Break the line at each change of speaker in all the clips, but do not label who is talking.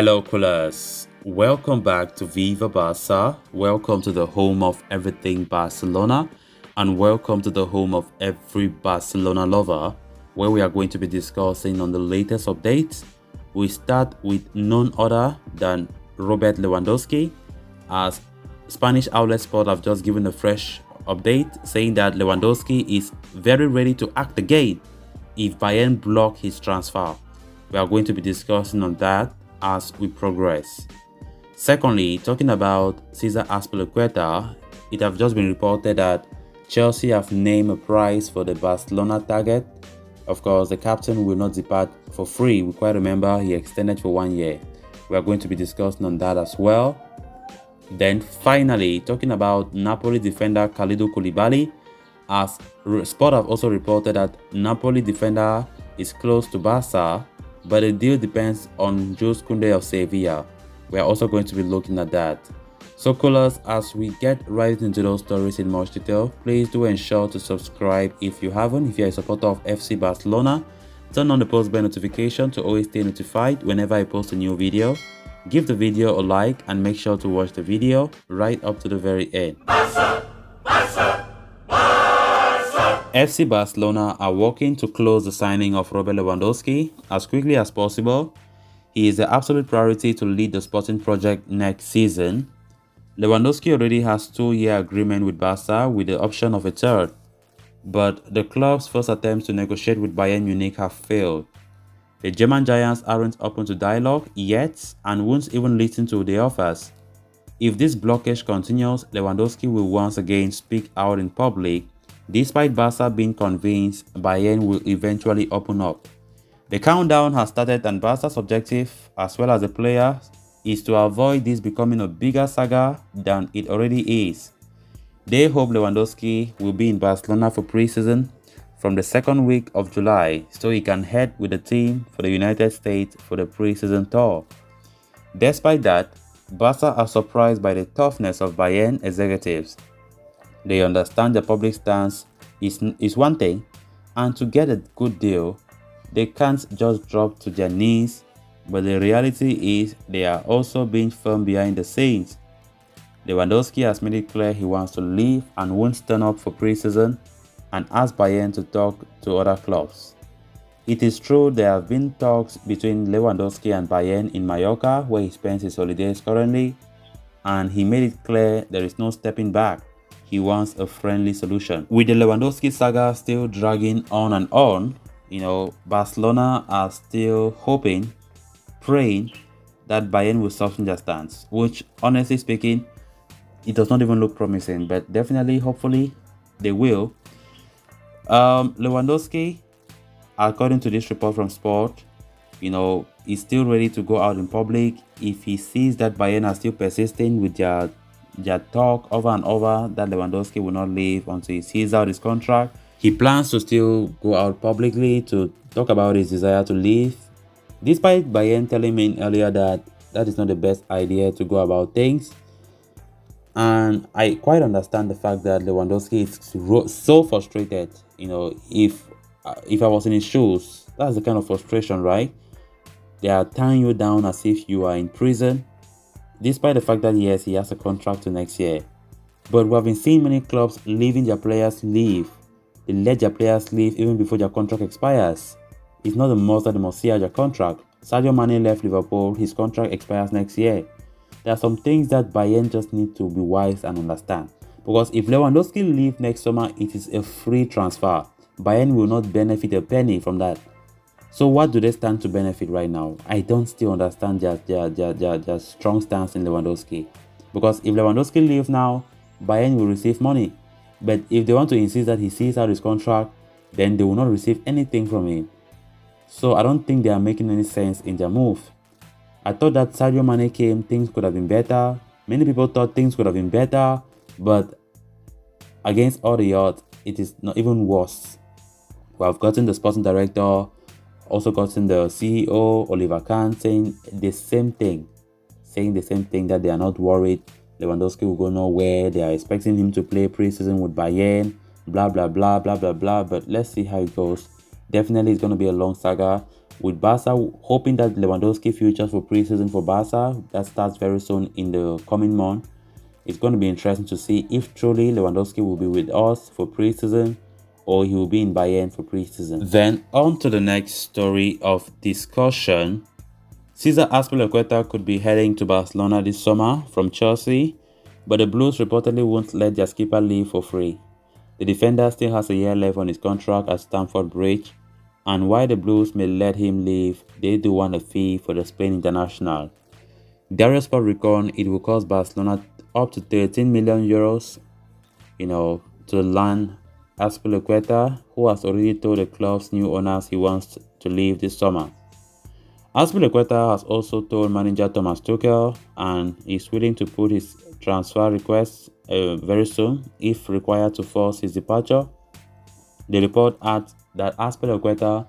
Hello, coolers. Welcome back to Viva Barca. Welcome to the home of everything Barcelona, and welcome to the home of every Barcelona lover, where we are going to be discussing on the latest updates. We start with none other than Robert Lewandowski, as Spanish outlet Sport have just given a fresh update saying that Lewandowski is very ready to act again if Bayern block his transfer. We are going to be discussing on that as we progress. Secondly, talking about César Azpilicueta, it have just been reported that Chelsea have named a price for the Barcelona target. Of course, the captain will not depart for free. We quite remember he extended for 1 year. We are going to be discussing on that as well. Then finally, talking about Napoli defender Kalidou Koulibaly, as Sport have also reported that Napoli defender is close to Barca, but the deal depends on Jules Koundé of Sevilla. We are also going to be looking at that. So coolers, as we get right into those stories in much detail, please do ensure to subscribe if you haven't. If you're a supporter of FC Barcelona, turn on the post bell notification to always stay notified whenever I post a new video. Give the video a like and make sure to watch the video right up to the very end. FC Barcelona are working to close the signing of Robert Lewandowski as quickly as possible. He is the absolute priority to lead the sporting project next season. Lewandowski already has a 2-year agreement with Barca with the option of a third, but the club's first attempts to negotiate with Bayern Munich have failed. The German giants aren't open to dialogue yet and won't even listen to the offers. If this blockage continues, Lewandowski will once again speak out in public, despite Barca being convinced Bayern will eventually open up. The countdown has started, and Barca's objective, as well as the players, is to avoid this becoming a bigger saga than it already is. They hope Lewandowski will be in Barcelona for pre-season from the second week of July, so he can head with the team for the United States for the pre-season tour. Despite that, Barca are surprised by the toughness of Bayern executives. They understand the public stance is one thing, and to get a good deal, they can't just drop to their knees, but the reality is they are also being firm behind the scenes. Lewandowski has made it clear he wants to leave and won't turn up for pre-season, and asked Bayern to talk to other clubs. It is true there have been talks between Lewandowski and Bayern in Mallorca, where he spends his holidays currently, and he made it clear there is no stepping back. He wants a friendly solution. With the Lewandowski saga still dragging on, Barcelona are still hoping, praying that Bayern will soften their stance, which, honestly speaking, it does not even look promising, but definitely, hopefully, they will. Lewandowski, according to this report from Sport, is still ready to go out in public if he sees that Bayern are still persisting with their talk over and over that Lewandowski will not leave until he sees out his contract. He plans to still go out publicly to talk about his desire to leave, despite Bayern telling me earlier that is not the best idea to go about things. And I quite understand the fact that Lewandowski is so frustrated. If I was in his shoes, that's the kind of frustration, right? They are tying you down as if you are in prison, despite the fact that yes, he has a contract to next year. But we have been seeing many clubs leaving their players leave. They let their players leave even before their contract expires. It's not a must that they must see out their contract. Sadio Mane left Liverpool, his contract expires next year. There are some things that Bayern just need to be wise and understand. Because if Lewandowski leaves next summer, it is a free transfer. Bayern will not benefit a penny from that. So what do they stand to benefit right now? I don't still understand their strong stance in Lewandowski. Because if Lewandowski leaves now, Bayern will receive money. But if they want to insist that he sees out his contract, then they will not receive anything from him. So I don't think they are making any sense in their move. I thought that Sadio Mane came, things could have been better. Many people thought things could have been better, but against all the odds, it is not even worse. We have gotten the sporting director, also gotten the CEO, Oliver Kahn, saying the same thing, that they are not worried Lewandowski will go nowhere. They are expecting him to play pre-season with Bayern, blah, blah, blah, blah, blah, blah. But let's see how it goes. Definitely, it's going to be a long saga. with Barca hoping that Lewandowski futures for preseason for Barca that starts very soon in the coming month. It's going to be interesting to see if truly Lewandowski will be with us for preseason or he will be in Bayern for preseason. Then on to the next story of discussion. César Azpilicueta could be heading to Barcelona this summer from Chelsea, but the Blues reportedly won't let their skipper leave for free. The defender still has a year left on his contract at Stamford Bridge, and while the Blues may let him leave, they do want a fee for the Spain international. Diario Sport reckoned it will cost Barcelona up to 13 million euros, to land Azpilicueta, who has already told the club's new owners he wants to leave this summer. Azpilicueta has also told manager Thomas Tuchel and is willing to put his transfer request very soon if required to force his departure. The report adds that Azpilicueta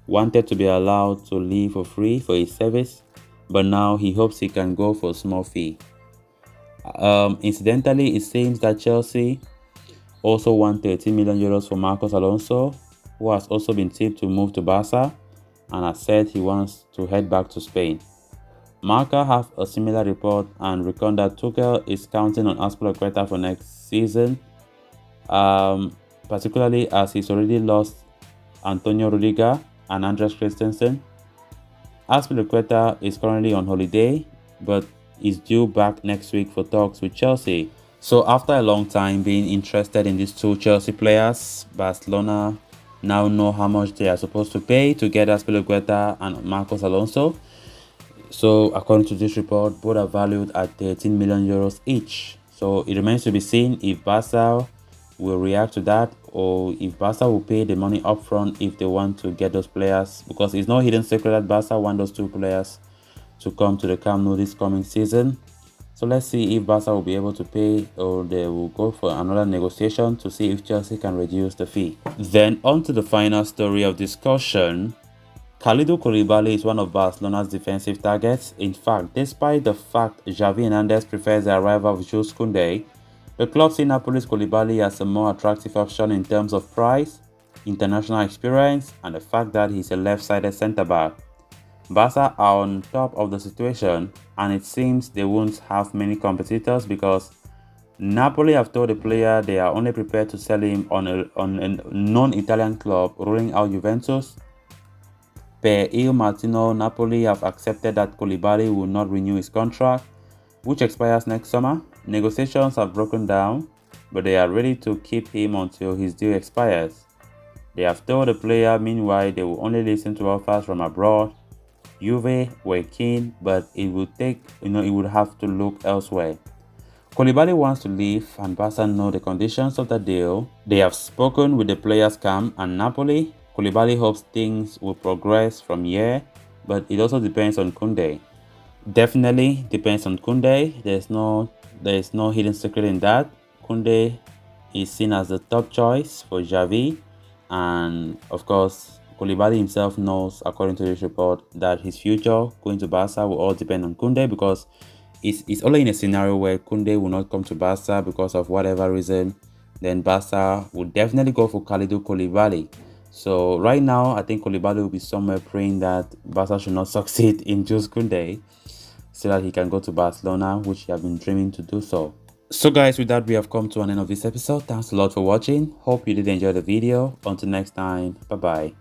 wanted to be allowed to leave for free for his service, but now he hopes he can go for a small fee. Incidentally, it seems that Chelsea also want 13 million euros for Marcos Alonso, who has also been tipped to move to Barca and has said he wants to head back to Spain. Marca have a similar report and reckon that Tuchel is counting on Azpilicueta for next season, particularly as he's already lost Antonio Rudiger and Andres Christensen. Azpilicueta is currently on holiday, but is due back next week for talks with Chelsea. So after a long time being interested in these two Chelsea players, Barcelona now know how much they are supposed to pay to get Azpilicueta and Marcos Alonso. So according to this report, both are valued at 13 million euros each. So it remains to be seen if Barca will react to that or if Barca will pay the money upfront if they want to get those players, because it's no hidden secret that Barca want those two players to come to the Camp Nou this coming season. So let's see if Barca will be able to pay or they will go for another negotiation to see if Chelsea can reduce the fee. Then on to the final story of discussion. Kalidou Koulibaly is one of Barcelona's defensive targets. In fact, despite the fact Xavi Hernandez prefers the arrival of Jules Koundé, the club see Napoli's Koulibaly as a more attractive option in terms of price, international experience, and the fact that he's a left-sided centre-back. Barca are on top of the situation, and it seems they won't have many competitors because Napoli have told the player they are only prepared to sell him on a non-Italian club, ruling out Juventus. Per Il Martino, Napoli have accepted that Koulibaly will not renew his contract, which expires next summer. Negotiations have broken down, but they are ready to keep him until his deal expires. They have told the player, meanwhile, they will only listen to offers from abroad. Juve were keen, but it would have to look elsewhere. Koulibaly wants to leave, and Barca know the conditions of the deal. They have spoken with the players' camp and Napoli. Koulibaly hopes things will progress from here, but it also depends on Koundé. Definitely depends on Koundé. There is no hidden secret in that. Koundé is seen as the top choice for Xavi, and of course, Koulibaly himself knows, according to this report, that his future going to Barca will all depend on Koundé, because it's only in a scenario where Koundé will not come to Barca because of whatever reason, then Barca will definitely go for Kalidou Koulibaly. So right now, I think Koulibaly will be somewhere praying that Barca should not succeed in Jules Koundé so that he can go to Barcelona, which he has been dreaming to do so. So guys, with that, we have come to an end of this episode. Thanks a lot for watching. Hope you did enjoy the video. Until next time, bye bye.